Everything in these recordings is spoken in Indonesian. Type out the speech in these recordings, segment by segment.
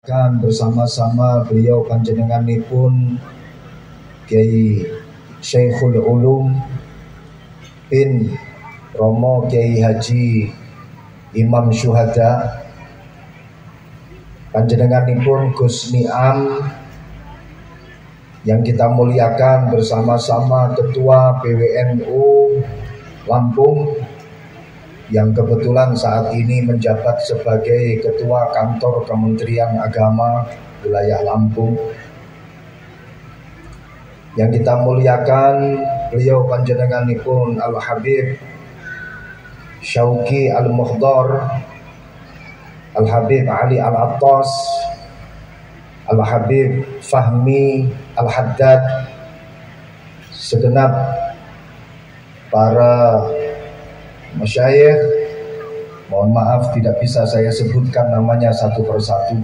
Kan bersama-sama beliau panjenenganipun Kiai Syekhul Ulum bin Romo Kiai Haji Imam Syuhada, panjenenganipun Gus Niam yang kita muliakan bersama-sama Ketua PWNU Lampung yang kebetulan saat ini menjabat sebagai Ketua Kantor Kementerian Agama Wilayah Lampung. Yang kita muliakan beliau panjenenganipun Al-Habib Syauqi Al-Mukhdar, Al-Habib Ali Al-Attas, Al-Habib Fahmi Al-Haddad, segenap para masyayikh, mohon maaf tidak bisa saya sebutkan namanya satu persatu.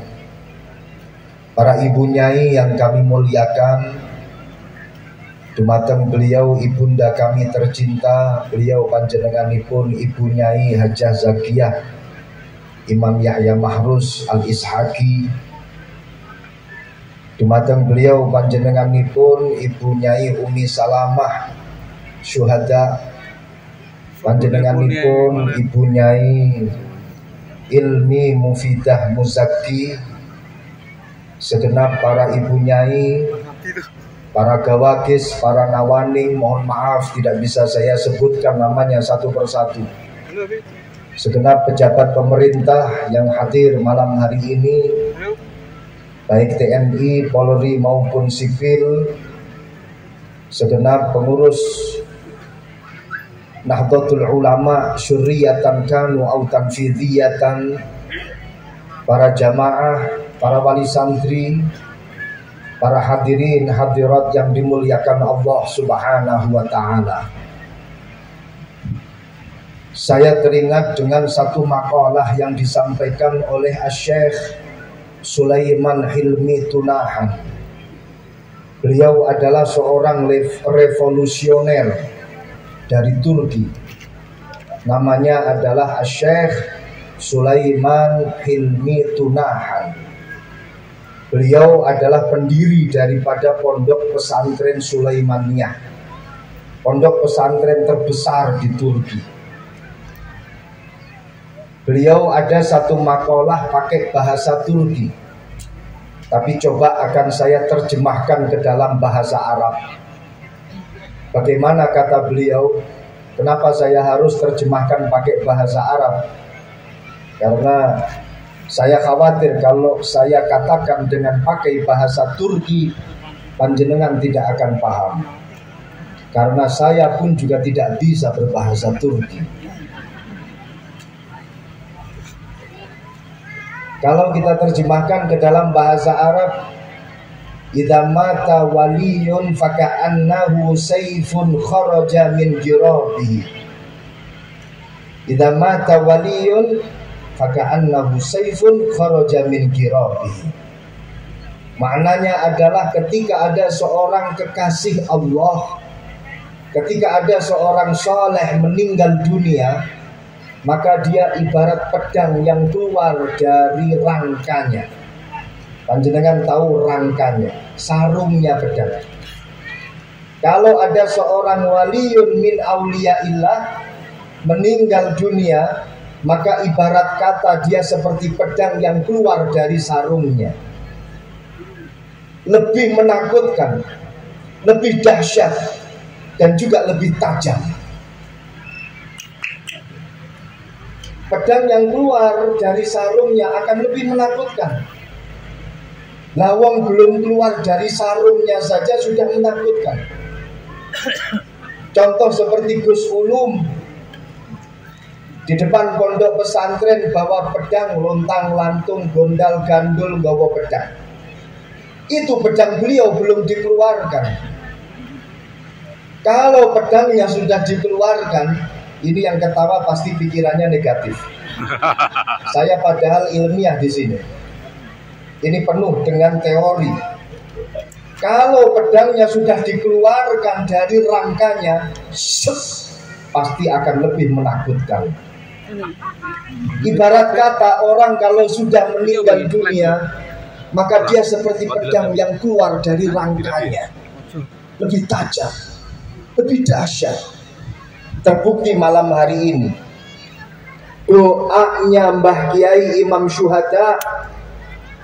Para ibu nyai yang kami muliakan, dumateng beliau ibunda kami tercinta, beliau panjenenganipun Ibu Nyai Hajah Zakiyah Imam Yahya Mahrus Al-Ishaqi. Dumateng beliau panjenenganipun Ibu Nyai Umi Salamah Syuhada, panjenenganipun Ibu Nyai Ilmi Mufidah Muzaki, segenap para ibu nyai, para gawakis, para nawaning, mohon maaf tidak bisa saya sebutkan namanya satu persatu. Segenap pejabat pemerintah yang hadir malam hari ini, baik TNI, Polri maupun sipil, segenap pengurus Nahdlatul Ulama syurriyatan kanu au tanfidhiyatan, para jamaah, para wali santri, para hadirin hadirat yang dimuliakan Allah Subhanahu wa taala. Saya teringat dengan satu makalah yang disampaikan oleh Asy-Syaikh Sulaiman Hilmi Tunahan. Beliau adalah seorang revolusioner dari Turki. Namanya adalah Asy-Syaikh Sulaiman Hilmi Tunahan. Beliau adalah pendiri daripada Pondok Pesantren Sulaimaniyah, pondok pesantren terbesar di Turki. Beliau ada satu makalah pakai bahasa Turki, tapi coba akan saya terjemahkan ke dalam bahasa Arab. Bagaimana kata beliau? Kenapa saya harus terjemahkan pakai bahasa Arab? Karena saya khawatir kalau saya katakan dengan pakai bahasa Turki, panjenengan tidak akan paham. Karena saya pun juga tidak bisa berbahasa Turki. Kalau kita terjemahkan ke dalam bahasa Arab, idza mata waliyun faka'annahu sayfun kharaja min jirabihi. Idza mata waliyun faka'annahu sayfun kharaja min jirabihi. Maknanya adalah ketika ada seorang kekasih Allah, ketika ada seorang saleh meninggal dunia, maka dia ibarat pedang yang keluar dari rangkanya. Panjenengan tahu rangkanya, sarungnya pedang. Kalau ada seorang waliyun min auliyaillah meninggal dunia, maka ibarat kata dia seperti pedang yang keluar dari sarungnya. Lebih menakutkan, lebih dahsyat, dan juga lebih tajam. Pedang yang keluar dari sarungnya akan lebih menakutkan. Lawang belum keluar dari sarungnya saja sudah menakutkan. Contoh seperti Gus Ulum di depan pondok pesantren bawa pedang lontang lantung gondal gandul bawa pedang. Itu pedang beliau belum dikeluarkan. Kalau pedangnya sudah dikeluarkan, ini yang ketawa pasti pikirannya negatif. Saya padahal ilmiah di sini. Ini penuh dengan teori. Kalau pedangnya sudah dikeluarkan dari rangkanya, pasti akan lebih menakutkan. Ibarat kata orang kalau sudah meninggal dunia, maka dia seperti pedang yang keluar dari rangkanya, lebih tajam, lebih dahsyat. Terbukti malam hari ini doanya Mbah Kiai Imam Syuhada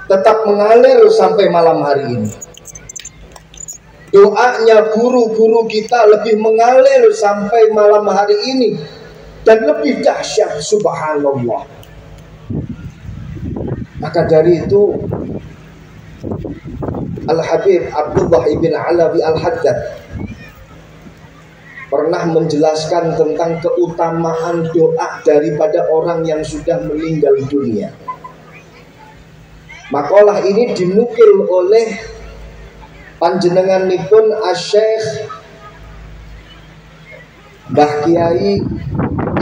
tetap mengalir sampai malam hari ini. Doanya guru-guru kita lebih mengalir sampai malam hari ini, dan lebih dahsyat, subhanallah. Maka dari itu Al-Habib Abdullah ibn Alawi Al-Haddad pernah menjelaskan tentang keutamaan doa daripada orang yang sudah meninggal dunia. Makalah ini dinukil oleh panjenenganipun Asy-Syaikh Mbah Kiai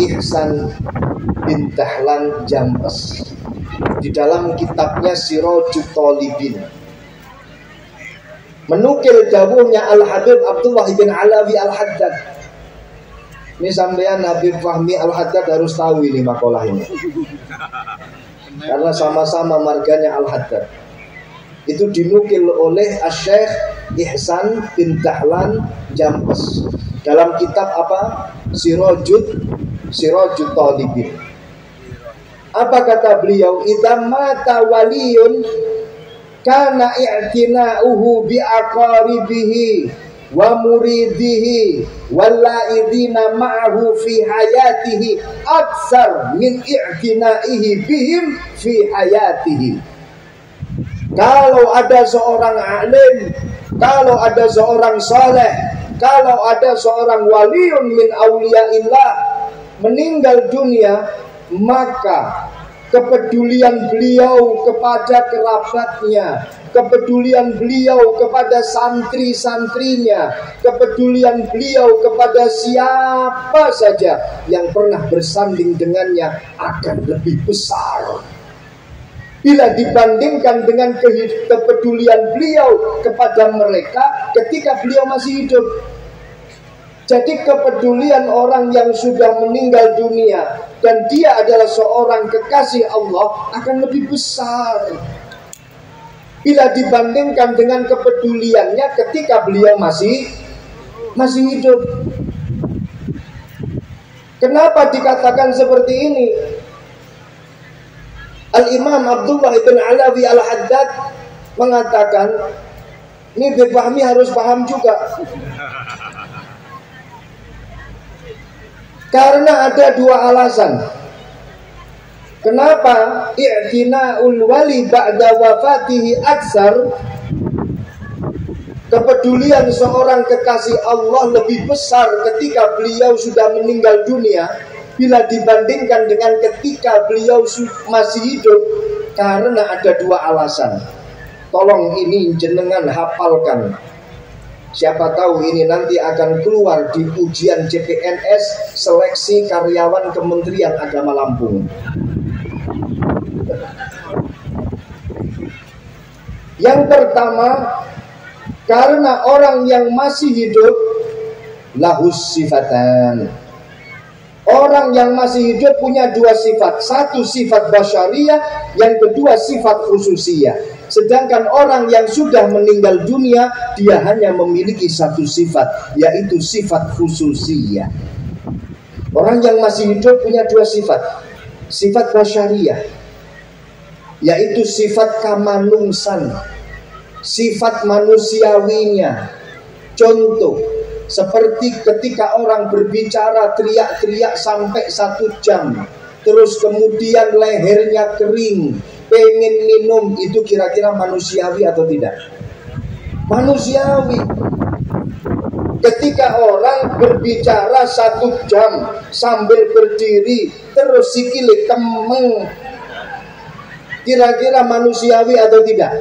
Ihsan bin Dahlan Jambes di dalam kitabnya Sirajut Thalibin, menukil dawuhnya Al-Habib Abdullah bin Alawi Al-Haddad. Ini sampean Habib Fahmi Al-Haddad harus tahu ini makalah ini, karena sama-sama marganya Al-Haddad. Itu dinukil oleh Asy-Syaikh Ihsan bin Dahlan Jambes dalam kitab apa? Sirajut Thalibin. Apa kata beliau? Idza mata waliyun kana i'tina'uhu bi aqaribihi wa muridihi wallaidina ma'ahu fi hayatihi aksar min i'tina'ihi bihim fi hayatihi. Kalau ada seorang alim, kalau ada seorang saleh, kalau ada seorang waliun min auliyaillah meninggal dunia, maka kepedulian beliau kepada kerabatnya, kepedulian beliau kepada santri-santrinya, kepedulian beliau kepada siapa saja yang pernah bersanding dengannya akan lebih besar bila dibandingkan dengan kepedulian beliau kepada mereka ketika beliau masih hidup. Jadi kepedulian orang yang sudah meninggal dunia dan dia adalah seorang kekasih Allah akan lebih besar bila dibandingkan dengan kepeduliannya ketika beliau masih hidup. Kenapa dikatakan seperti ini? Al-Imam Abdullah ibn Alawi Al-Haddad mengatakan, ini Bifahmi harus paham juga, karena ada dua alasan kenapa i'tina'ul wali ba'da wafatihi aksar. Kepedulian seorang kekasih Allah lebih besar ketika beliau sudah meninggal dunia bila dibandingkan dengan ketika beliau masih hidup, karena ada dua alasan. Tolong ini jenengan hafalkan. Siapa tahu ini nanti akan keluar di ujian CPNS seleksi karyawan Kementerian Agama Lampung. Yang pertama, karena orang yang masih hidup lahus sifatan. Orang yang masih hidup punya dua sifat. Satu sifat basyariyah, yang kedua sifat khususiyah. Sedangkan orang yang sudah meninggal dunia, dia hanya memiliki satu sifat, yaitu sifat khususiyah. Orang yang masih hidup punya dua sifat. Sifat basyariyah, yaitu sifat kamanungsan, sifat manusiawinya. Contoh, seperti ketika orang berbicara teriak-teriak sampai 1 jam, terus kemudian lehernya kering, pengen minum, itu kira-kira manusiawi atau tidak? Manusiawi. Ketika orang berbicara 1 jam sambil berdiri, terus sikile kemeng, kira-kira manusiawi atau tidak?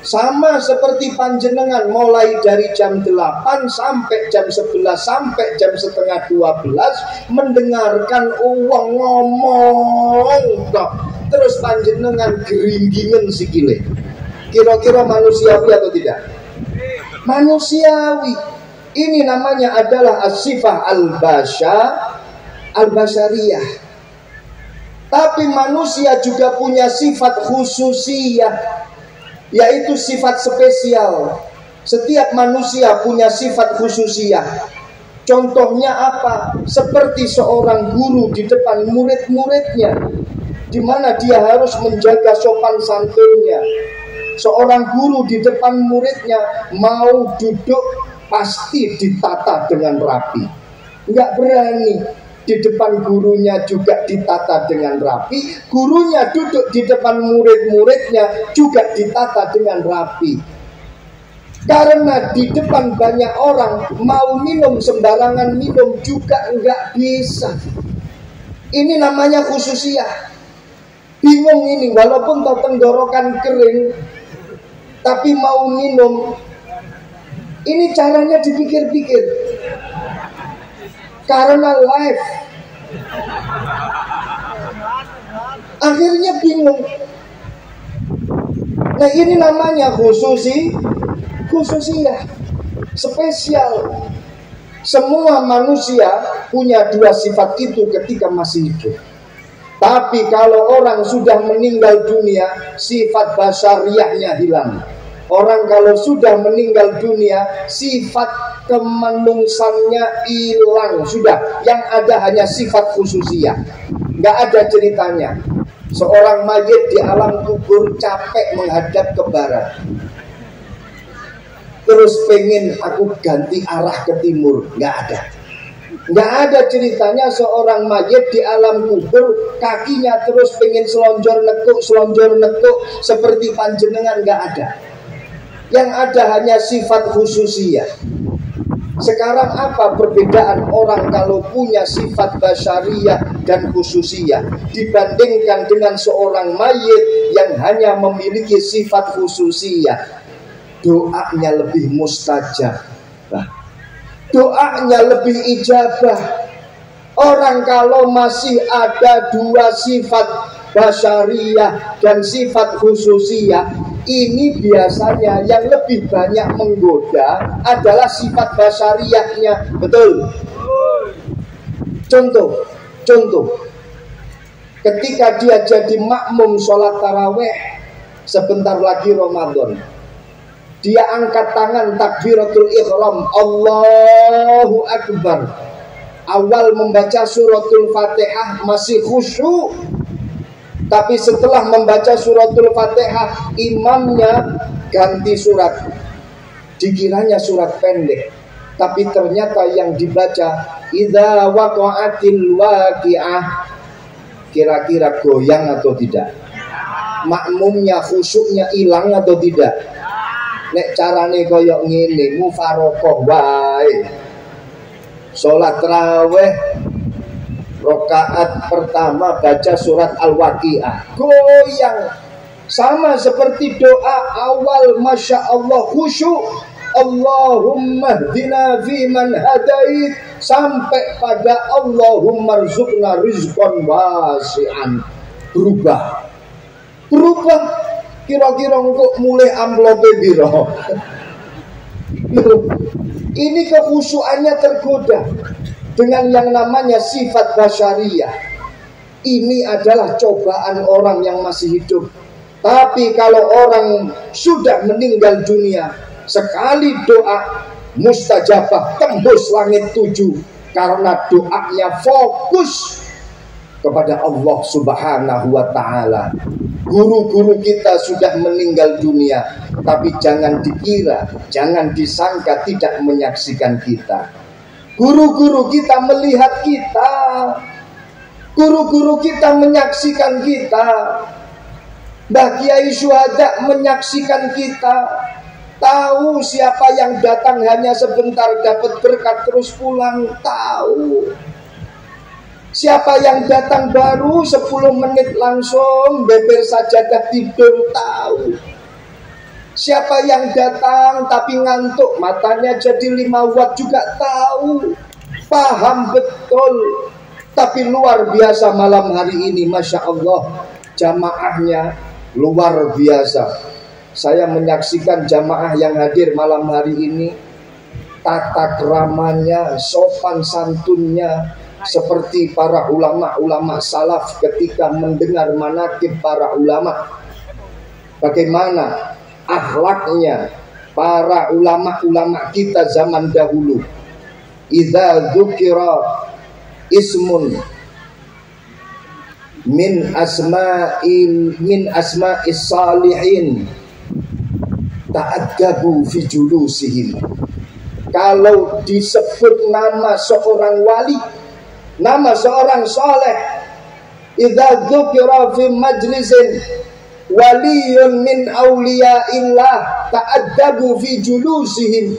Sama seperti panjenengan mulai dari jam 8 sampai jam 11 sampai jam setengah 12 mendengarkan uang ngomong toh, terus panjenengan geringgingen sikile. Kira-kira manusiawi atau tidak? Manusiawi. Ini namanya adalah as-sifah al-basyariyah. Tapi manusia juga punya sifat khususiyah. yaitu sifat spesial. Setiap manusia punya sifat khususiyah. Contohnya apa? Seperti seorang guru di depan murid-muridnya, di mana dia harus menjaga sopan santunnya. Seorang guru di depan muridnya mau duduk pasti ditata dengan rapi. Enggak berani di depan gurunya juga ditata dengan rapi. Gurunya duduk di depan murid-muridnya juga ditata dengan rapi. Karena di depan banyak orang, mau minum sembarangan minum juga enggak bisa. Ini namanya khususiyah. Bingung ini, walaupun tenggorokan kering, tapi mau minum. Ini caranya dipikir-pikir. Karena live. Akhirnya bingung. Nah ini namanya khususiyah, spesial. Semua manusia punya dua sifat itu ketika masih hidup. Tapi kalau orang sudah meninggal dunia, sifat basyariahnya hilang. Orang kalau sudah meninggal dunia, sifat kemanungsannya hilang. Sudah, yang ada hanya sifat khususiyah. Nggak ada ceritanya. Seorang mayit di alam kubur capek menghadap ke barat, terus pengen aku ganti arah ke timur. Nggak ada. Nggak ada ceritanya seorang mayit di alam kubur kakinya terus pengen selonjor nekuk seperti panjenengan. Nggak ada. Yang ada hanya sifat khususiyah. Sekarang apa perbedaan orang kalau punya sifat basyariyah dan khususiyah dibandingkan dengan seorang mayit yang hanya memiliki sifat khususiyah? Doanya lebih mustajab, doanya lebih ijabah. Orang kalau masih ada dua sifat basyariyah dan sifat khususiyah, ini biasanya yang lebih banyak menggoda adalah sifat basyariyahnya. Betul? Contoh, ketika dia jadi makmum sholat taraweh, sebentar lagi Ramadan, dia angkat tangan takbiratul ihram, Allahu Akbar. Awal membaca suratul Fatihah masih khusyuk, tapi setelah membaca suratul Fatihah, imamnya ganti surat. Dikiranya surat pendek, tapi ternyata yang dibaca idza waqa'atil waqi'ah. Kira-kira goyang atau tidak? Makmumnya khusyuknya hilang atau tidak? Nek carane koyok ngene, mufarokoh wae. Sholat tarawih rakaat pertama baca surat Al-Waqi'ah, goyang. Sama seperti doa awal, Masya Allah khusyuk, Allahumma hdina fiman hadait, sampai pada Allahumma rzuqna rizqan wasi'an. Berubah. Kira-kira kok mulai amplope biro. Ini kekhusyuannya tergoda dengan yang namanya sifat basyariyah. Ini adalah cobaan orang yang masih hidup. Tapi kalau orang sudah meninggal dunia, sekali doa mustajabah, tembus langit 7, karena doanya fokus kepada Allah Subhanahu wa ta'ala. Guru-guru kita sudah meninggal dunia, tapi jangan dikira, jangan disangka tidak menyaksikan kita. Guru-guru kita melihat kita, guru-guru kita menyaksikan kita. Mbah Kiai Syuhada menyaksikan kita. Tahu siapa yang datang hanya sebentar dapat berkat terus pulang, tahu. Siapa yang datang baru 10 menit langsung beber sajadah tidur, tahu. Siapa yang datang tapi ngantuk, matanya jadi 5 watt juga tahu. Paham betul. Tapi luar biasa malam hari ini, Masya Allah, jamaahnya luar biasa. Saya menyaksikan jamaah yang hadir malam hari ini, tata keramanya, sopan santunnya, seperti para ulama-ulama salaf ketika mendengar manaqib para ulama. Bagaimana akhlaknya para ulama-ulama kita zaman dahulu. Idza dzukira ismun min asma'is salihin ta'addabu fi julusihim. Kalau disebut nama seorang wali, nama seorang soleh, idza dzukira fi majlisin waliyun min awliyaillah ta'addabu fi julusihim.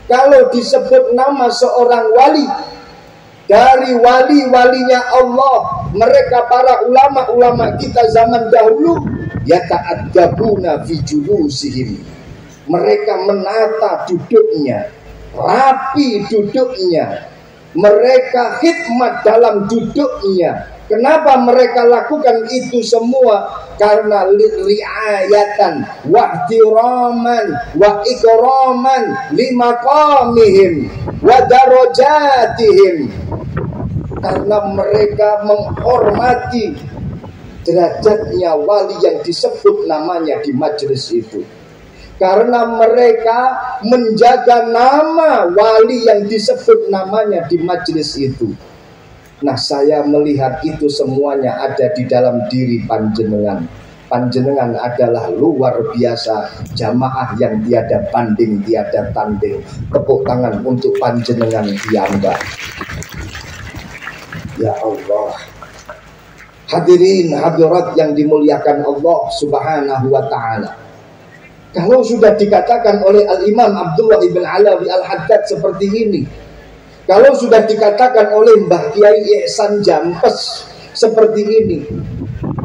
Kalau disebut nama seorang wali dari wali-walinya Allah, mereka para ulama-ulama kita zaman dahulu, ya ta'addabuna fi julusihim. Mereka menata duduknya, rapi duduknya, mereka khidmat dalam duduknya. Kenapa mereka lakukan itu semua? Karena riayatan wa ihtiraman wa ikraman limaqamihim wa darajatihim. Karena mereka menghormati derajatnya wali yang disebut namanya di majelis itu. Karena mereka menjaga nama wali yang disebut namanya di majelis itu. Nah, saya melihat itu semuanya ada di dalam diri panjenengan. Panjenengan adalah luar biasa, jamaah yang tiada banding, tiada tanding. Tepuk tangan untuk panjenengan piyambak. Ya Allah. Hadirin hadirat yang dimuliakan Allah Subhanahu wa ta'ala. Kalau sudah dikatakan oleh Al-Imam Abdullah ibn Alawi Al-Haddad seperti ini, kalau sudah dikatakan oleh Mbah Kiai Ihsan Jampes seperti ini,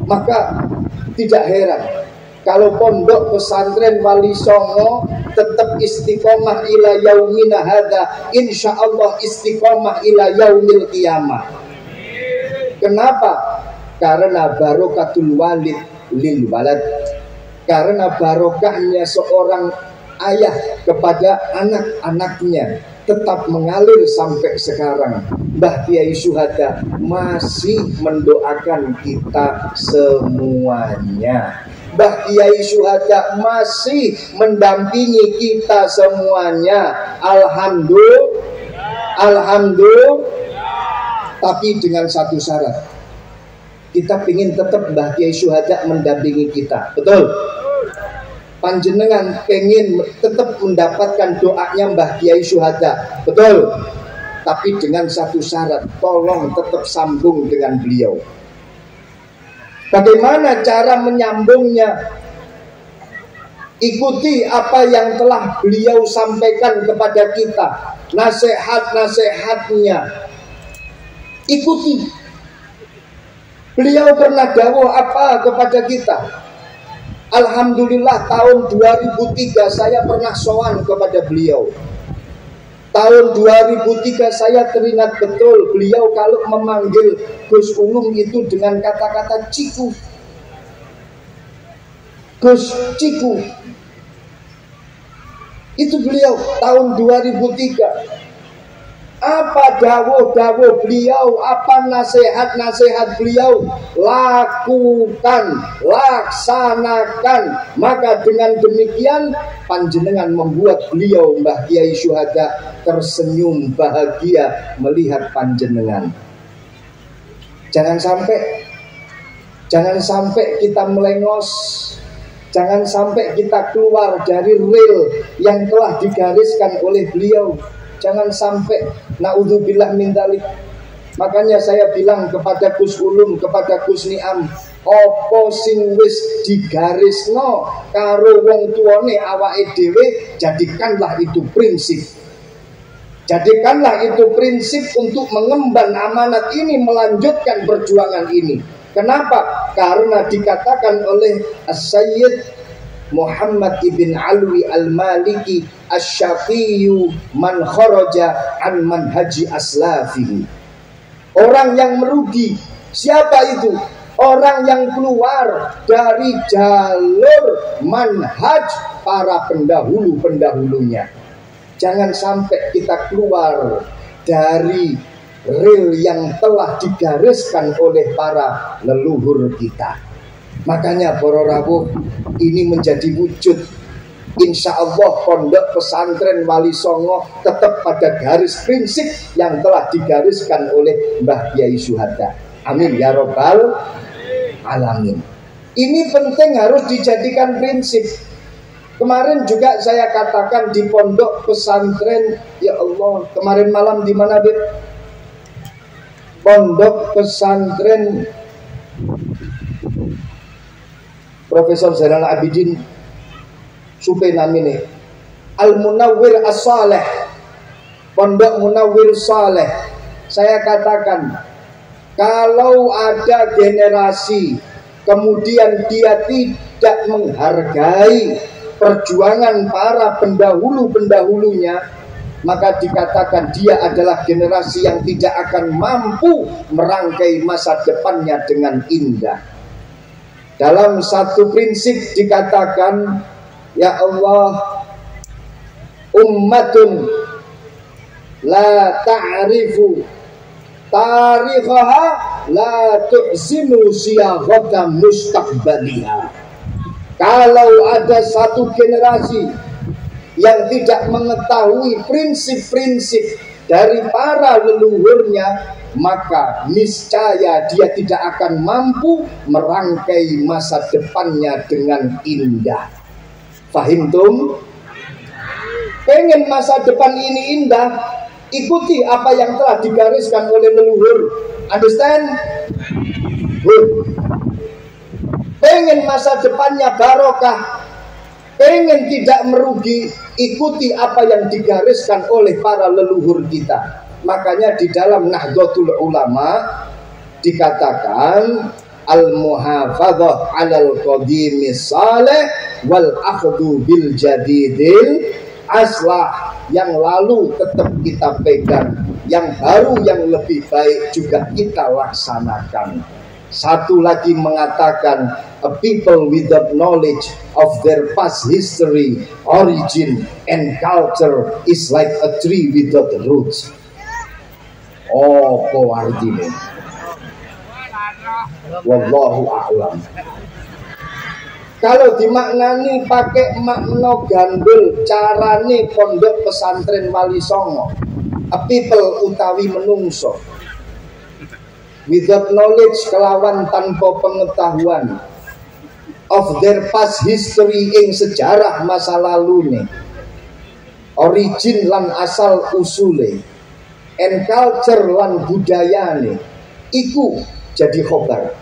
maka tidak heran kalau pondok pesantren Wali Songo tetap istiqomah ila yaumina hadza, insyaallah istiqomah ila yaumil qiyamah. Kenapa? Karena barokatul walid lil walad. Karena barokahnya seorang ayah kepada anak-anaknya tetap mengalir sampai sekarang. Mbah Kiai Syuhada masih mendoakan kita semuanya. Mbah Kiai Syuhada masih mendampingi kita semuanya. Alhamdulillah. Tapi dengan satu syarat. Kita ingin tetap Mbah Kiai Syuhada mendampingi kita. Betul? Panjenengan pengen tetap mendapatkan doanya Mbah Kiai Syuhada. Betul? Tapi dengan satu syarat, tolong tetap sambung dengan beliau. Bagaimana cara menyambungnya? Ikuti apa yang telah beliau sampaikan kepada kita, nasihat-nasihatnya. Ikuti. Beliau pernah dawuh apa kepada kita? Alhamdulillah tahun 2003 saya pernah sowan kepada beliau. Tahun 2003 saya teringat betul beliau kalau memanggil Gus Ulum itu dengan kata-kata Ciku. Gus Ciku. Itu beliau tahun 2003. Apa dawuh-dawuh beliau, apa nasihat-nasihat beliau, lakukan, laksanakan. Maka dengan demikian panjenengan membuat beliau Mbah Kiai Syuhada tersenyum bahagia melihat panjenengan. Jangan sampai kita melengos. Jangan sampai kita keluar dari rel yang telah digariskan oleh beliau. Jangan sampai naudzubillah min dzalik. Makanya saya bilang kepada Gus Ulum, kepada Gus Niam, opo sing wis digarisno karo wong tuane awake dhewe, jadikanlah itu prinsip. Jadikanlah itu prinsip untuk mengemban amanat ini, melanjutkan perjuangan ini. Kenapa? Karena dikatakan oleh As-Sayyid Muhammad ibn Alwi al-Maliki asy-Syafi'yu man kharaja an manhaji aslafihi. Orang yang merugi, siapa itu? Orang yang keluar dari jalur manhaj para pendahulu-pendahulunya. Jangan sampai kita keluar dari rel yang telah digariskan oleh para leluhur kita. Makanya para rawuh, ini menjadi wujud Insya Allah pondok pesantren Wali Songo tetap pada garis prinsip yang telah digariskan oleh Mbah Kiai Syuhada. Amin ya robbal alamin. Ini penting, harus dijadikan prinsip. Kemarin juga saya katakan di pondok pesantren, ya Allah, kemarin malam di mana, Bib? Pondok pesantren Profesor Zainal Abidin Supe namine Al-Munawwir As-Saleh, Pondok Munawwir Saleh. Saya katakan, kalau ada generasi kemudian dia tidak menghargai perjuangan para pendahulu-pendahulunya, maka dikatakan dia adalah generasi yang tidak akan mampu merangkai masa depannya dengan indah. Dalam satu prinsip dikatakan, ya Allah, ummatun la ta'rifu tarikhaha la tu'sinu siyaghata mustaqbaliha. Kalau ada satu generasi yang tidak mengetahui prinsip-prinsip dari para leluhurnya, maka niscaya dia tidak akan mampu merangkai masa depannya dengan indah. Fahimtum? Pengen masa depan ini indah, ikuti apa yang telah digariskan oleh leluhur. Understand? Good. Pengen masa depannya barokah, pengen tidak merugi, ikuti apa yang digariskan oleh para leluhur kita. Makanya di dalam Nahdlatul Ulama dikatakan al-muhafadzah 'alal qadimis salih wal akhdhu bil jadidil aslah. Yang lalu tetap kita pegang, yang baru yang lebih baik juga kita laksanakan. Satu lagi mengatakan, a people without knowledge of their past history, origin and culture is like a tree without roots. Oh, kok artinya? Wallahu a'lam. Kalau dimaknani pakai makna gandul, carane pondok pesantren Wali Songo, a people utawi menungso without knowledge, kelawan tanpa pengetahuan, of their past history, ing sejarah masa lalu nih, origin lan asal usule, and culture lan budaya nih, iku jadi khobar.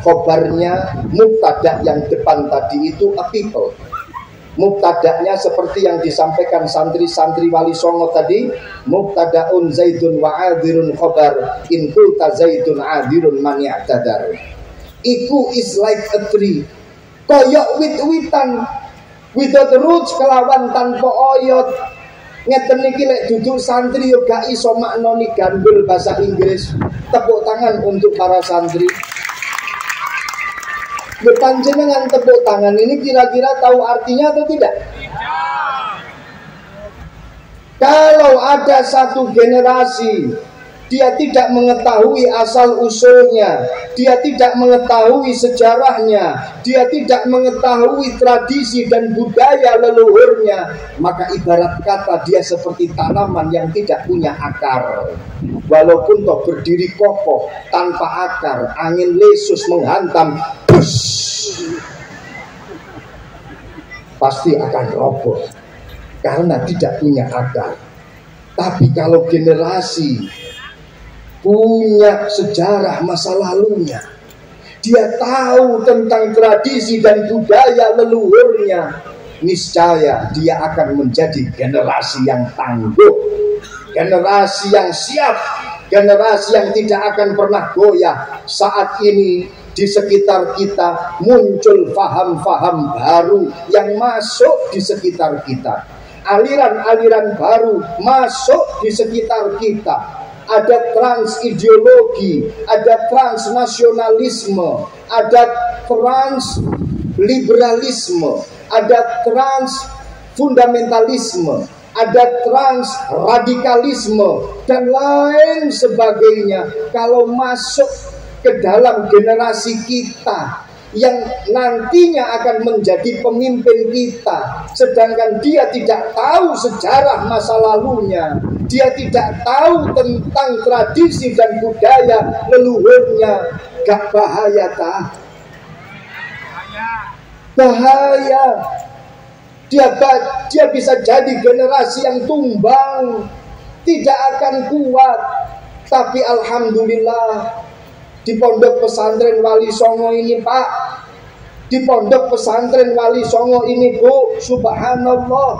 Khobarnya mubtada yang depan tadi itu a people. Mubtada'nya seperti yang disampaikan santri-santri Wali Songo tadi, mubtada'un zaidun wa adirun khobar in kulta zaidun adirun man ya'tadar. Iku is like a tree, koyok wit-witan, without roots, kelawan tanpa oyot. Ngeten niki lek duduk santri yo gak iso maknoni gandul bahasa Inggris. Tepuk tangan untuk para santri. Panjenengan tepuk tangan ini kira-kira tahu artinya atau tidak? Kalau ada satu generasi dia tidak mengetahui asal usulnya, dia tidak mengetahui sejarahnya, dia tidak mengetahui tradisi dan budaya leluhurnya, maka ibarat kata dia seperti tanaman yang tidak punya akar. Walaupun toh berdiri kokoh tanpa akar, angin lesus menghantam, pasti akan roboh karena tidak punya akar. Tapi kalau generasi punya sejarah masa lalunya, dia tahu tentang tradisi dan budaya leluhurnya, niscaya dia akan menjadi generasi yang tangguh, generasi yang siap, generasi yang tidak akan pernah goyah. Saat ini di sekitar kita muncul faham-faham baru yang masuk di sekitar kita, aliran-aliran baru masuk di sekitar kita. Ada trans ideologi, ada transnasionalisme, ada trans liberalisme, ada trans fundamentalisme, ada trans radikalisme dan lain sebagainya. Kalau masuk ke dalam generasi kita yang nantinya akan menjadi pemimpin kita, sedangkan dia tidak tahu sejarah masa lalunya, dia tidak tahu tentang tradisi dan budaya leluhurnya, gak bahaya tak? Bahaya. Dia bisa jadi generasi yang tumbang, tidak akan kuat. Tapi alhamdulillah, di pondok pesantren Wali Songo ini Pak, di pondok pesantren Wali Songo ini Bu, subhanallah,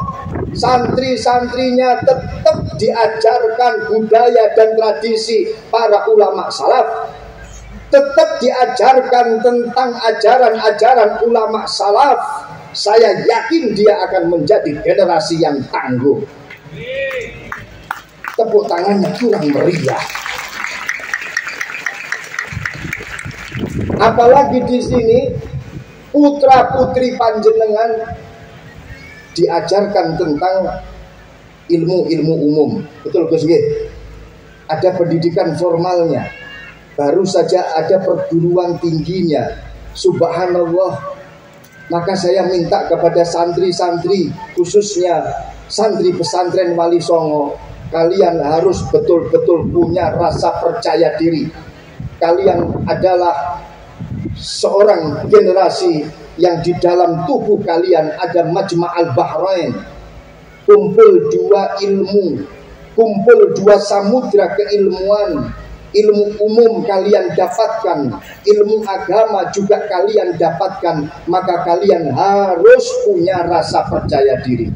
santri-santrinya tetap diajarkan budaya dan tradisi para ulama salaf, tetap diajarkan tentang ajaran-ajaran ulama salaf. Saya yakin dia akan menjadi generasi yang tangguh. Tepuk tangannya kurang meriah. Apalagi di sini putra putri panjenengan diajarkan tentang ilmu-ilmu umum. Betul Gus Nggih? Ada pendidikan formalnya, baru saja ada perguruan tingginya. Subhanallah. Maka saya minta kepada santri-santri, khususnya santri pesantren Wali Songo, kalian harus betul-betul punya rasa percaya diri. Kalian adalah seorang generasi yang di dalam tubuh kalian ada Majma'al Bahrain, kumpul dua ilmu, kumpul dua samudra keilmuan. Ilmu umum kalian dapatkan, ilmu agama juga kalian dapatkan, maka kalian harus punya rasa percaya diri.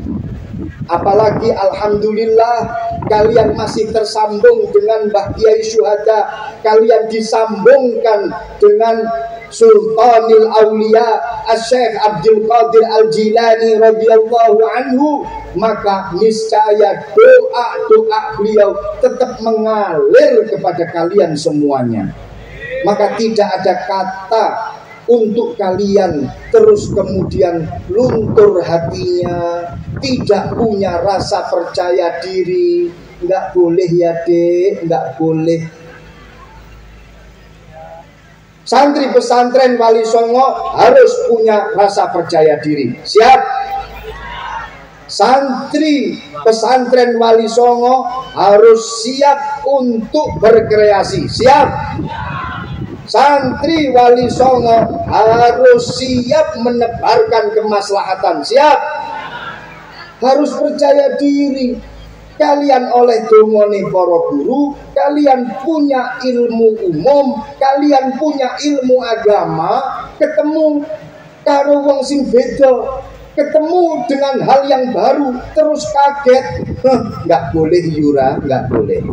Apalagi alhamdulillah kalian masih tersambung dengan Mbah Kiai Syuhada, kalian disambungkan dengan Sultanil Aulia Asy-Syaikh Abdul Qadir Al-Jilani radhiyallahu anhu, maka niscaya doa-doa beliau tetap mengalir kepada kalian semuanya. Maka tidak ada kata untuk kalian terus kemudian luntur hatinya, tidak punya rasa percaya diri. Enggak boleh ya Dek, enggak boleh. Santri pesantren Wali Songo harus punya rasa percaya diri. Siap? Santri pesantren Wali Songo harus siap untuk berkreasi. Siap? Santri Wali Songo harus siap menebarkan kemaslahatan. Siap? Harus percaya diri. Kalian oleh dongone para guru, kalian punya ilmu umum, kalian punya ilmu agama, ketemu karo wong sing beda, ketemu dengan hal yang baru, terus kaget. Nggak boleh Yura, nggak boleh.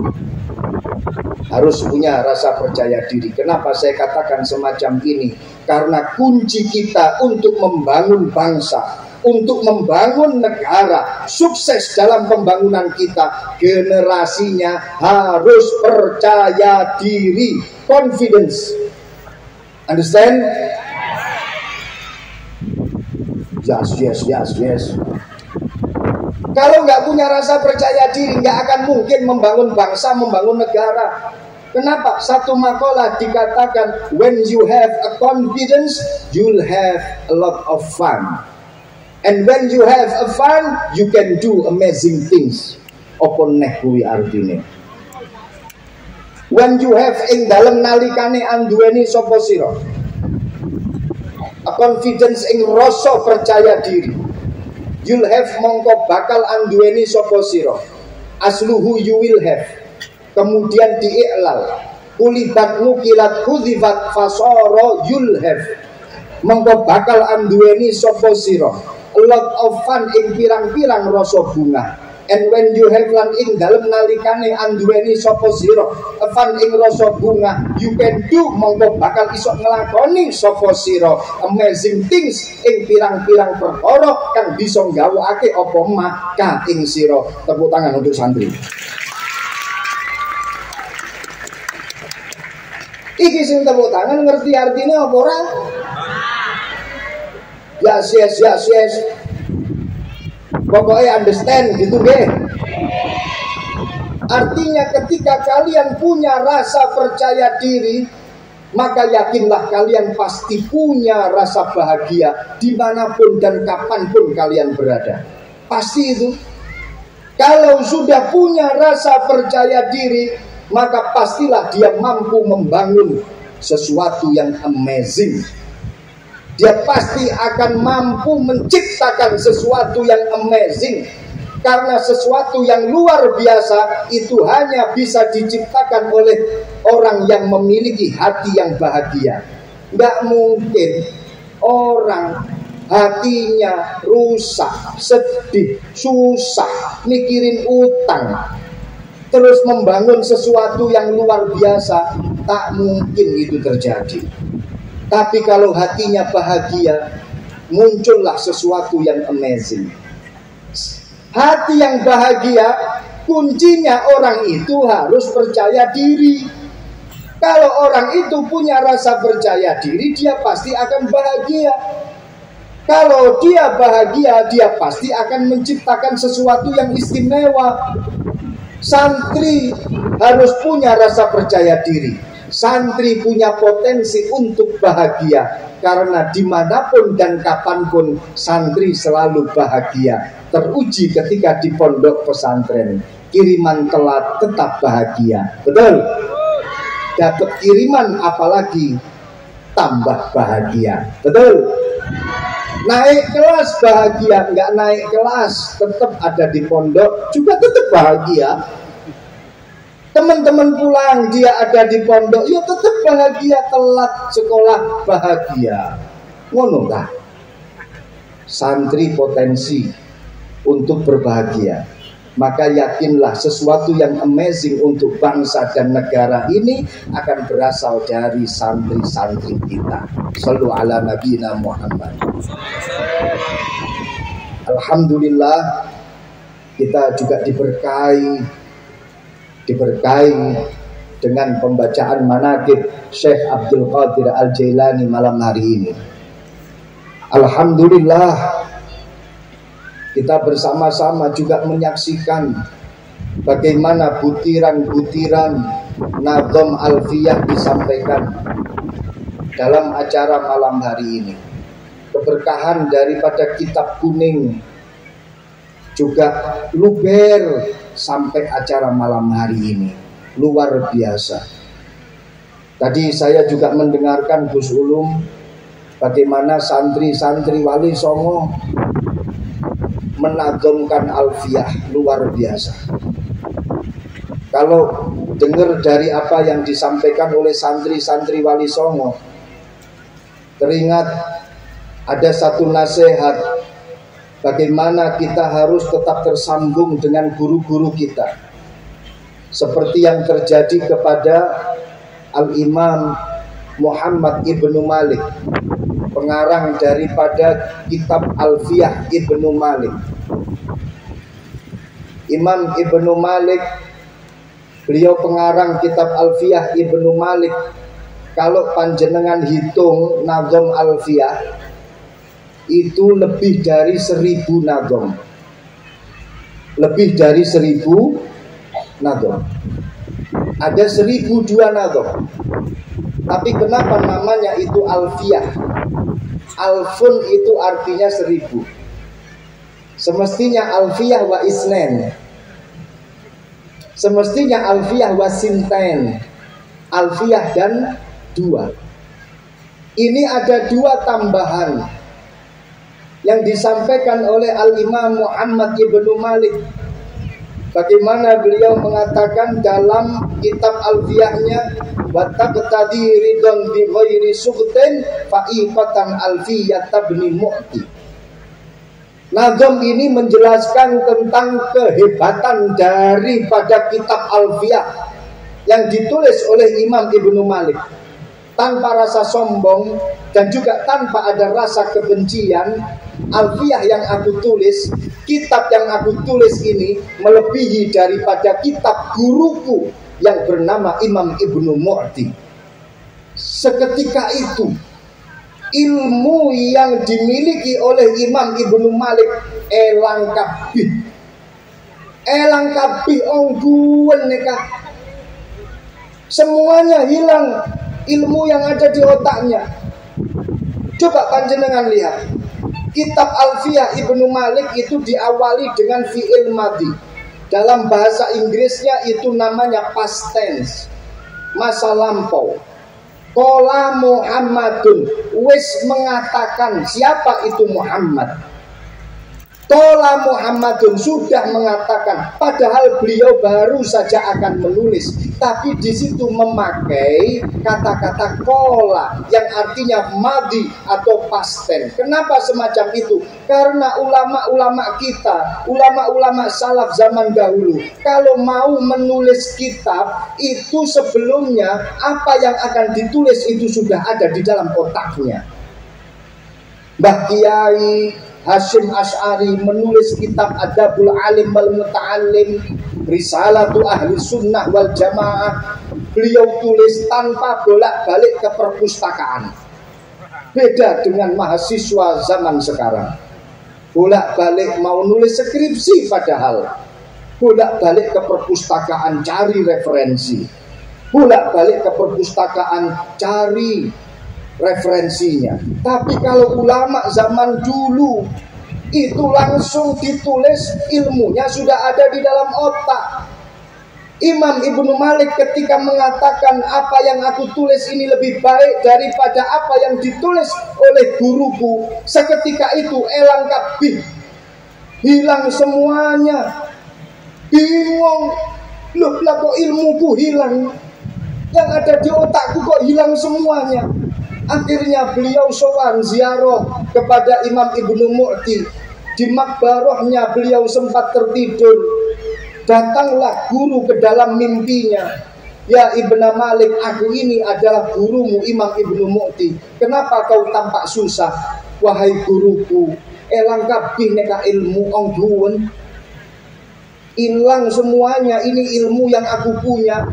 Harus punya rasa percaya diri. Kenapa saya katakan semacam ini? Karena kunci kita untuk membangun bangsa, untuk membangun negara, sukses dalam pembangunan kita, generasinya harus percaya diri, confidence. Understand? Yes. Kalau nggak punya rasa percaya diri, nggak akan mungkin membangun bangsa, membangun negara. Kenapa? Satu makalah dikatakan, when you have a confidence, you'll have a lot of fun. And when you have a fun, you can do amazing things. Apa neh kuwi artine? When you have ing dalem nalikane anduweni sapa sira? A confidence ing rasa percaya diri. You'll have mongko bakal anduweni sapa sira. Asluhu you will have. Kemudian diiklal. Ulibat mukilat hudzifat fasara you'll have. Mongko bakal anduweni sapa sira. A lot of fun ing pirang-pirang rasa bunga. And when you have lan ing dalem nalikane anduweni sapa sira fun ing rasa bunga, you can do mongko bakal iso nglakoni sapa sira amazing things ing pirang-pirang perkara kang bisa nggawakake apa maka ing sira. Tepuk tangan untuk santri. Iki sing tepuk tangan ngerti artinya apa ora? Yes. Pokoknya understand gitu deh. Artinya ketika kalian punya rasa percaya diri, maka yakinlah kalian pasti punya rasa bahagia dimanapun dan kapanpun kalian berada. Pasti itu. Kalau sudah punya rasa percaya diri, maka pastilah dia mampu membangun sesuatu yang amazing. Dia pasti akan mampu menciptakan sesuatu yang amazing. Karena sesuatu yang luar biasa itu hanya bisa diciptakan oleh orang yang memiliki hati yang bahagia. Nggak mungkin orang hatinya rusak, sedih, susah, mikirin utang, terus membangun sesuatu yang luar biasa. Tak mungkin itu terjadi. Tapi kalau hatinya bahagia, muncullah sesuatu yang amazing. Hati yang bahagia, kuncinya orang itu harus percaya diri. Kalau orang itu punya rasa percaya diri, dia pasti akan bahagia. Kalau dia bahagia, dia pasti akan menciptakan sesuatu yang istimewa. Santri harus punya rasa percaya diri. Santri punya potensi untuk bahagia. Karena dimanapun dan kapanpun santri selalu bahagia. Teruji ketika di pondok pesantren, kiriman telat tetap bahagia. Betul? Dapat kiriman apalagi tambah bahagia. Betul? Naik kelas bahagia, nggak naik kelas tetap ada di pondok juga tetap bahagia. Teman-teman pulang dia ada di pondok, ya tetap bahagia. Telat sekolah bahagia. Ngono kah? Santri potensi untuk berbahagia. Maka yakinlah sesuatu yang amazing untuk bangsa dan negara ini akan berasal dari santri-santri kita. Shallu ala nabiyina Muhammad. Alhamdulillah, kita juga diberkahi dengan pembacaan manaqib Syekh Abdul Qadir Al-Jailani malam hari ini. Alhamdulillah, kita bersama-sama juga menyaksikan bagaimana butiran-butiran Nazm Alfiyah disampaikan dalam acara malam hari ini. Keberkahan daripada kitab kuning juga luber sampai acara malam hari ini. Luar biasa. Tadi saya juga mendengarkan Gus Ulum bagaimana santri-santri Wali Songo menagumkan Alfiyah, luar biasa. Kalau dengar dari apa yang disampaikan oleh santri-santri Wali Songo, teringat ada satu nasihat bagaimana kita harus tetap tersambung dengan guru-guru kita, seperti yang terjadi kepada Al-Imam Muhammad Ibnu Malik, pengarang daripada kitab Alfiyah Ibnu Malik. Imam Ibnu Malik, beliau pengarang kitab Alfiyah Ibnu Malik. Kalau panjenengan hitung nazm Alfiyah, itu lebih dari 1000 nazm. Lebih dari 1000 nazm. Ada 1002 nazm. Tapi kenapa namanya itu Alfiyah? Alfun itu artinya 1000. Semestinya Alfiyah wa isnen. Semestinya Alfiyah wa sinten. Alfiyah dan 2. Ini ada 2 tambahan yang disampaikan oleh Al-Imam Muhammad Ibnu Malik. Bagaimana beliau mengatakan dalam kitab Alfiyahnya, wa taqtadi ridon bi ghairi sughtin fa'ifatan alfiyat tabni mu'ti. Nazm ini menjelaskan tentang kehebatan daripada kitab Alfiyah yang ditulis oleh Imam Ibnu Malik, tanpa rasa sombong dan juga tanpa ada rasa kebencian. Alfiyah yang aku tulis, kitab yang aku tulis ini melebihi daripada kitab guruku yang bernama Imam Ibnu Mu'ti. Seketika itu ilmu yang dimiliki oleh Imam Ibnu Malik elang kabih ongguan neka, semuanya hilang. ilmu yang ada di otaknya. Coba panjenengan lihat, kitab Alfiyah Ibnu Malik itu diawali dengan fi'il madhi. Dalam bahasa Inggrisnya itu namanya past tense, masa lampau. Qala Muhammadun, wis mengatakan. Siapa itu Muhammad? Qala Muhammadun, sudah mengatakan, padahal beliau baru saja akan menulis, tapi di situ memakai kata-kata qala yang artinya madhi atau past tense. Kenapa semacam itu? Karena ulama-ulama kita, ulama-ulama salaf zaman dahulu, kalau mau menulis kitab itu sebelumnya apa yang akan ditulis itu sudah ada di dalam otaknya. Mbah Kiai Hasyim Asy'ari menulis kitab Adabul Alim wal Muta'allim, Risalatu Ahli Sunnah wal Jamaah. Beliau tulis tanpa bolak-balik ke perpustakaan. Beda dengan mahasiswa zaman sekarang. Bolak-balik mau nulis skripsi, padahal bolak-balik ke perpustakaan cari referensi. Bolak-balik ke perpustakaan cari referensinya. Tapi kalau ulama zaman dulu itu langsung ditulis, ilmunya sudah ada di dalam otak. Imam Ibnu Malik ketika mengatakan apa yang aku tulis ini lebih baik daripada apa yang ditulis oleh guruku, seketika itu elang kabeh, hilang semuanya. Bingung, loh lah kok ilmuku hilang, yang ada di otakku kok hilang semuanya. Akhirnya beliau sowan ziarah kepada Imam Ibnu Mu'ti. Di makbarahnya beliau sempat tertidur. Datanglah guru ke dalam mimpinya. Ya Ibnu Malik, aku ini adalah gurumu Imam Ibnu Mu'ti. Kenapa kau tampak susah? Wahai guruku, elang kabeh neka ilmu ong duwen. Hilang semuanya, ini ilmu yang aku punya.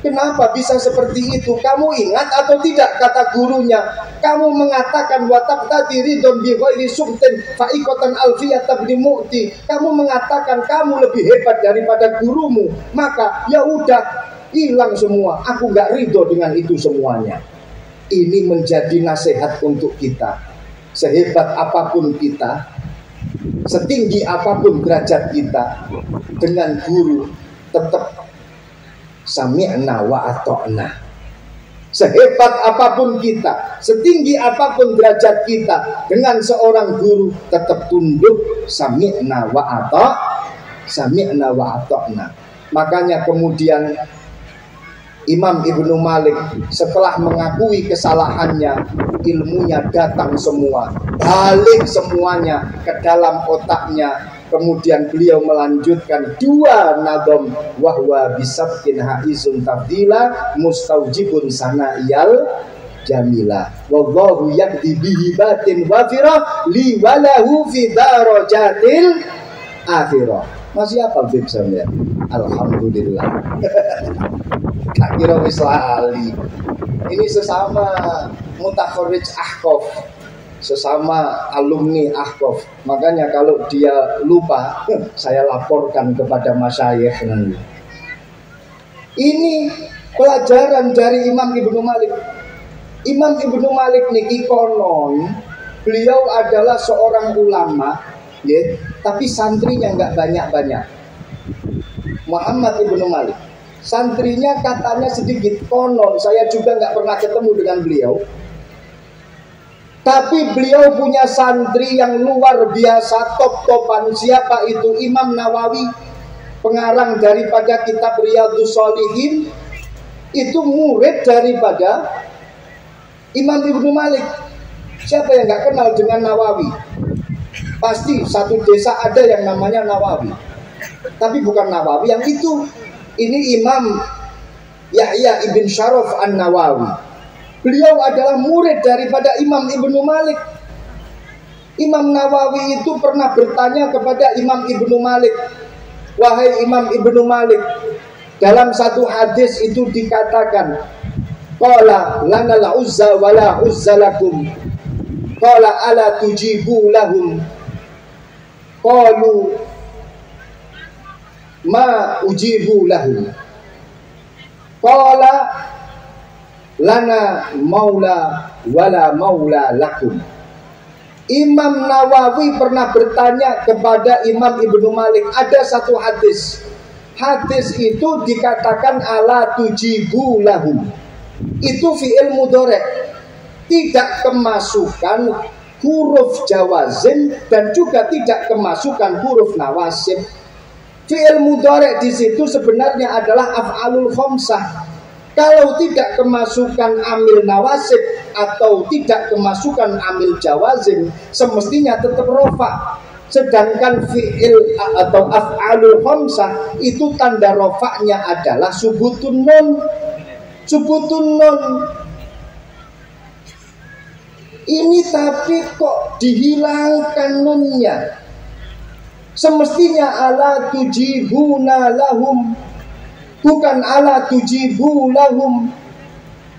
Kenapa bisa seperti itu? Kamu ingat atau tidak kata gurunya? Kamu mengatakan watak tadi ridon bi ghairi sumtin faikotan alfiyat tabni mu'ti. Kamu mengatakan kamu lebih hebat daripada gurumu. Maka ya udah, hilang semua. Aku gak ridho dengan itu semuanya. Ini menjadi nasihat untuk kita. Sehebat apapun kita, setinggi apapun derajat kita, dengan guru tetap sami'na wa ata'na. Sehebat apapun kita, setinggi apapun derajat kita, dengan seorang guru tetap tunduk sami'na wa ata'na. Makanya kemudian Imam Ibnu Malik setelah mengakui kesalahannya, ilmunya datang semua, balik semuanya ke dalam otaknya. Kemudian beliau melanjutkan dua nadom, wahwa bisabkin haizun tabdila mustaujibun sana'iyal jamila wallahu yakdi bihibatin wafirah li walahu fi darajatil akhirah. Masih apa bib sampean? Alhamdulillah. Tak kira wis lali. Ini sesama mutakharrij ahqaf, sesama alumni ahqaf. Makanya kalau dia lupa, saya laporkan kepada masyayikh nanti. Ini pelajaran dari Imam Ibnu Malik. Imam Ibnu Malik niki konon beliau adalah seorang ulama, ya, tapi santrinya nggak banyak-banyak. Muhammad Ibnu Malik, santrinya katanya sedikit. Konon saya juga nggak pernah ketemu dengan beliau. Tapi beliau punya santri yang luar biasa, top-topan. Siapa itu? Imam Nawawi, pengarang daripada kitab Riyadhus Shalihin. Itu murid daripada Imam Ibnu Malik. Siapa yang gak kenal dengan Nawawi? Pasti satu desa ada yang namanya Nawawi. Tapi bukan Nawawi yang itu. Ini Imam Yahya ibn Syaraf an-Nawawi. Beliau adalah murid daripada Imam Ibnu Malik. Imam Nawawi itu pernah bertanya kepada Imam Ibnu Malik, wahai Imam Ibnu Malik, dalam satu hadis itu dikatakan, qala lana al-uzza wa la uzza lakum. Qala ala tujibu lahum. Qalu ma ujibu lahum. Qala lana maula wala maula lakum. Imam Nawawi pernah bertanya kepada Imam Ibnu Malik, ada satu hadis. Hadis itu dikatakan ala tujibu lahum. Itu fi'il mudhari', tidak kemasukan huruf jawazim dan juga tidak kemasukan huruf nawasib. Fi'il mudhari' di situ sebenarnya adalah af'alul khamsah. Kalau tidak kemasukan amil nawasib atau tidak kemasukan amil jawazim, semestinya tetap rofa. Sedangkan fi'il atau af'alul khamsah itu tanda rofaknya adalah subutun nun. Subutun nun. Ini tapi kok dihilangkan nunnya. Semestinya ala tujibuna lahum, bukan ala tujibu lahum.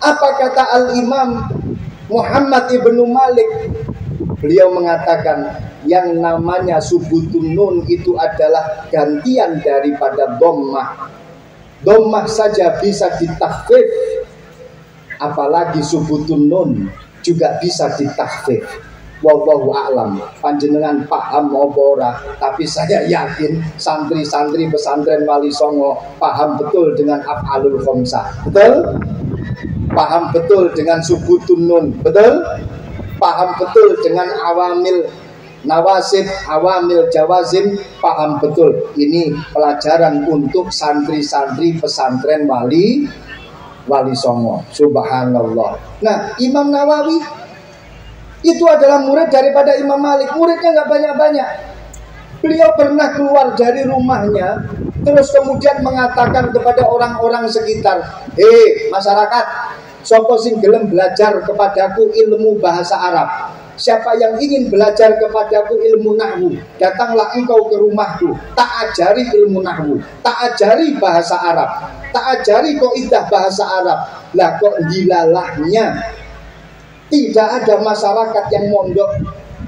Apa kata Al-Imam Muhammad Ibnu Malik? Beliau mengatakan yang namanya subutun nun itu adalah gantian daripada dhammah. Dhammah saja bisa ditakhfif, apalagi subutun nun juga bisa ditakhfif. Wallahu a'lam. Panjenengan paham apa ora? Tapi saya yakin santri-santri pesantren Wali Songo paham betul dengan af'alul khamsah. Betul? Paham betul dengan subutun nun. Betul? Paham betul dengan awamil nawasib, awamil jawazim. Paham betul. Ini pelajaran untuk santri-santri pesantren Wali Songo. Subhanallah. Nah, Imam Nawawi itu adalah murid daripada Imam Malik. Muridnya nggak banyak-banyak. Beliau pernah keluar dari rumahnya, terus kemudian mengatakan kepada orang-orang sekitar, hei masyarakat, sapa sing gelem belajar kepadaku ilmu bahasa Arab. Siapa yang ingin belajar kepadaku ilmu nahwu, datanglah engkau ke rumahku. Tak ajari ilmu nahwu, tak ajari bahasa Arab, tak ajari kaidah bahasa Arab. Lah kok dilalahnya tidak ada masyarakat yang mondok,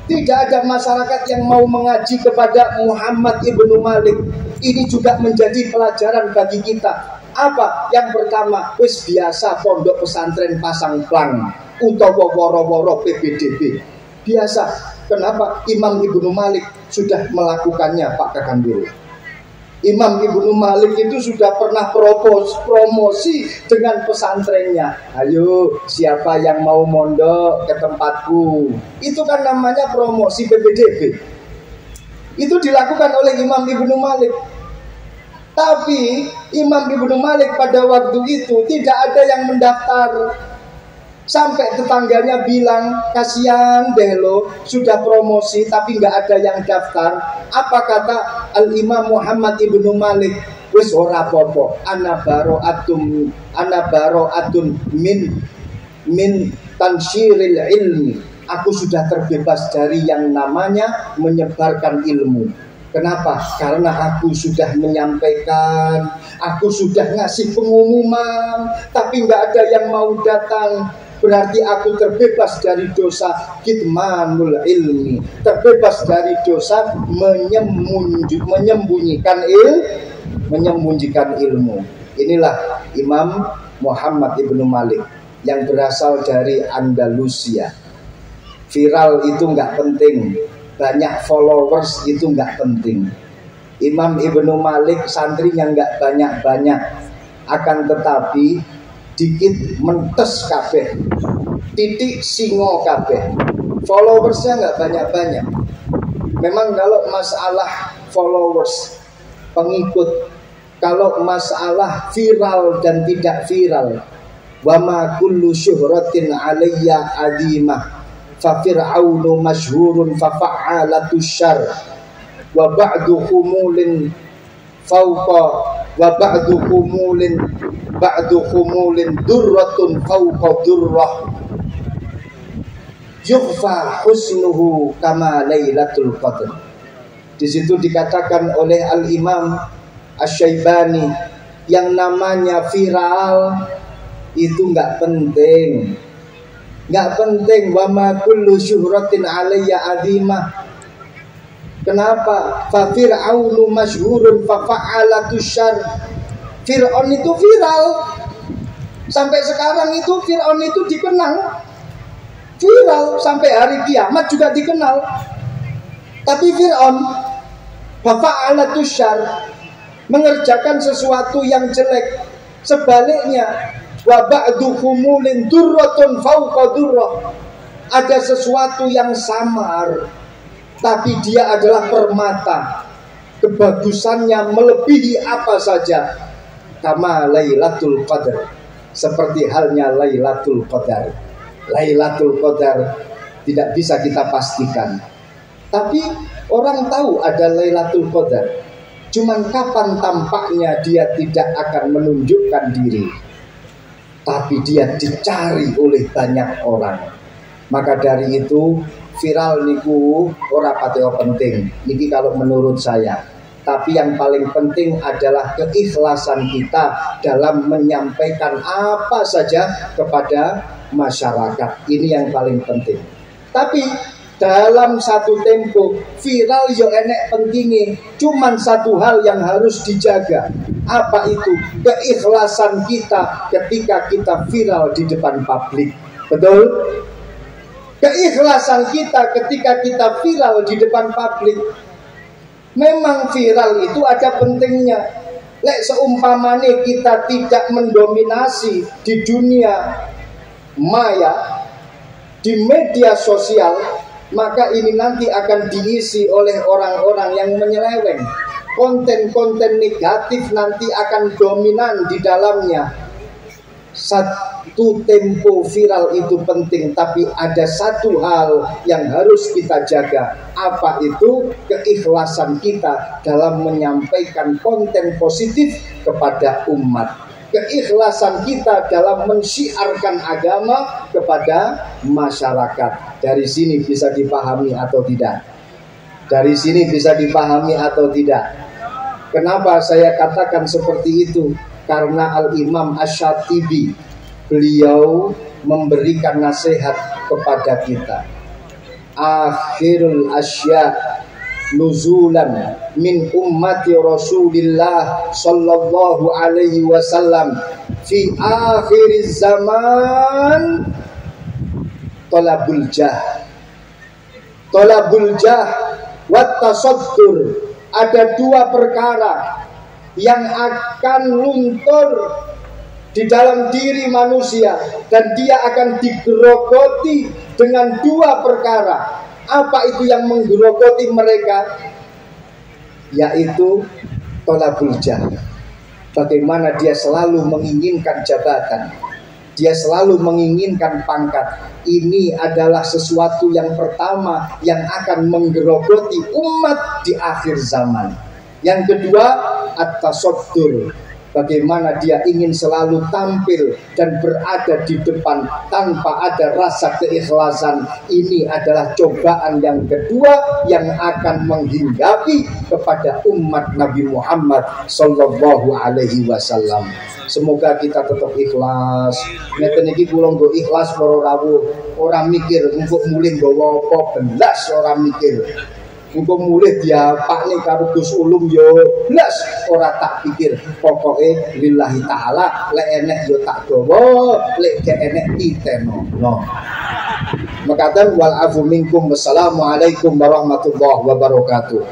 tidak ada masyarakat yang mau mengaji kepada Muhammad Ibnu Malik. Ini juga menjadi pelajaran bagi kita. Apa? Yang pertama, wis biasa pondok pesantren pasang plang utawa woro-woro PBDB. Biasa. Kenapa? Imam Ibnu Malik sudah melakukannya, Pak Kakang Biru. Imam Ibnu Malik itu sudah pernah promosi dengan pesantrennya. Ayo, siapa yang mau mondok ke tempatku? Itu kan namanya promosi PPDB. Itu dilakukan oleh Imam Ibnu Malik. Tapi Imam Ibnu Malik pada waktu itu tidak ada yang mendaftar. Sampai tetangganya bilang, kasihan deh lo, sudah promosi tapi nggak ada yang daftar. Apa kata Al-Imam Muhammad Ibnu Malik? Wis ora apa-apa, ana baro'atun min tansyiril ilmi. Aku sudah terbebas dari yang namanya menyebarkan ilmu. Kenapa? Karena aku sudah menyampaikan, aku sudah ngasih pengumuman, tapi nggak ada yang mau datang. Berarti aku terbebas dari dosa kitmanul ilmi, terbebas dari dosa menyembunyikan ilmu. Inilah Imam Muhammad Ibnu Malik yang berasal dari Andalusia. Viral itu nggak penting, banyak followers itu nggak penting. Imam Ibnu Malik santrinya nggak banyak-banyak, akan tetapi dikit mentes kabeh, titik singo kabeh. Followersnya nggak banyak-banyak. Memang kalau masalah followers, pengikut, kalau masalah viral dan tidak viral, wa ma kullu syuhratin alayya adimah, fa fir'aunu masyhurun fa fa'alatu syarr, wa ba'du khumulin fauqa, wa ba'du khumulin durratun fauqa durrah, yukhfa husnuhu kama lailatul qadr. Di situ dikatakan oleh Al-Imam Asy-Syaibani, yang namanya viral itu nggak penting. Nggak penting. Wa ma kullu syuhratin alayya azimah. Kenapa? Fa fir'aunu masyhurun fa fa'alatu syarr. Fir'aun itu viral. Sampai sekarang itu Fir'aun itu dikenal, viral sampai hari kiamat juga dikenal. Tapi Fir'aun bafa'alatus syarr, mengerjakan sesuatu yang jelek. Sebaliknya, wa ba'du khumulin durratun fawqa durrah, ada sesuatu yang samar tapi dia adalah permata, kebagusannya melebihi apa saja. Kama Lailatul Qadar, seperti halnya Lailatul Qadar. Lailatul Qadar tidak bisa kita pastikan, tapi orang tahu ada Lailatul Qadar. Cuman kapan tampaknya dia tidak akan menunjukkan diri, tapi dia dicari oleh banyak orang. Maka dari itu viral niku ora pateo penting niki kalau menurut saya. Tapi yang paling penting adalah keikhlasan kita dalam menyampaikan apa saja kepada masyarakat. Ini yang paling penting. Tapi dalam satu tempo viral yo enek pentingnya. Cuman satu hal yang harus dijaga. Apa itu? Keikhlasan kita ketika kita viral di depan publik. Betul? Keikhlasan kita ketika kita viral di depan publik. Memang viral itu ada pentingnya. Lek seumpamane kita tidak mendominasi di dunia maya, di media sosial, maka ini nanti akan diisi oleh orang-orang yang menyeleweng. Konten-konten negatif nanti akan dominan di dalamnya. Satu tempo viral itu penting, tapi ada satu hal yang harus kita jaga. Apa itu? Keikhlasan kita dalam menyampaikan konten positif kepada umat. Keikhlasan kita dalam mensyiarkan agama kepada masyarakat. Dari sini bisa dipahami atau tidak? Dari sini bisa dipahami atau tidak? Kenapa saya katakan seperti itu? Karena Al-Imam Asy-Syatibi, beliau memberikan nasihat kepada kita. Akhirul asya nuzulan min ummati Rasulillah sallallahu alaihi wasallam fi akhiriz zaman talabul jah. Talabul jah wat tasaddur. Ada dua perkara yang akan luntur di dalam diri manusia, dan dia akan digerogoti dengan dua perkara. Apa itu yang menggerogoti mereka? Yaitu tolabul jah. Bagaimana dia selalu menginginkan jabatan, dia selalu menginginkan pangkat. Ini adalah sesuatu yang pertama yang akan menggerogoti umat di akhir zaman. Yang kedua, at-tasaddur. Bagaimana dia ingin selalu tampil dan berada di depan tanpa ada rasa keikhlasan. Ini adalah cobaan yang kedua yang akan menghinggapi kepada umat Nabi Muhammad sallallahu alaihi wasallam. Semoga kita tetap ikhlas. Ngeten iki kula nggo ikhlas para rawuh, ora mikir engko mulih nggawa apa belas, ora mikir. Engko mulih diapakne karo Gus Ulum yo blas ora tak pikir. Pokoke lillahi taala, lek enek yo tak gawa, lek gak enek diteno. No. Makaten wal afu minkum. Wassalamualaikum warahmatullahi wabarakatuh.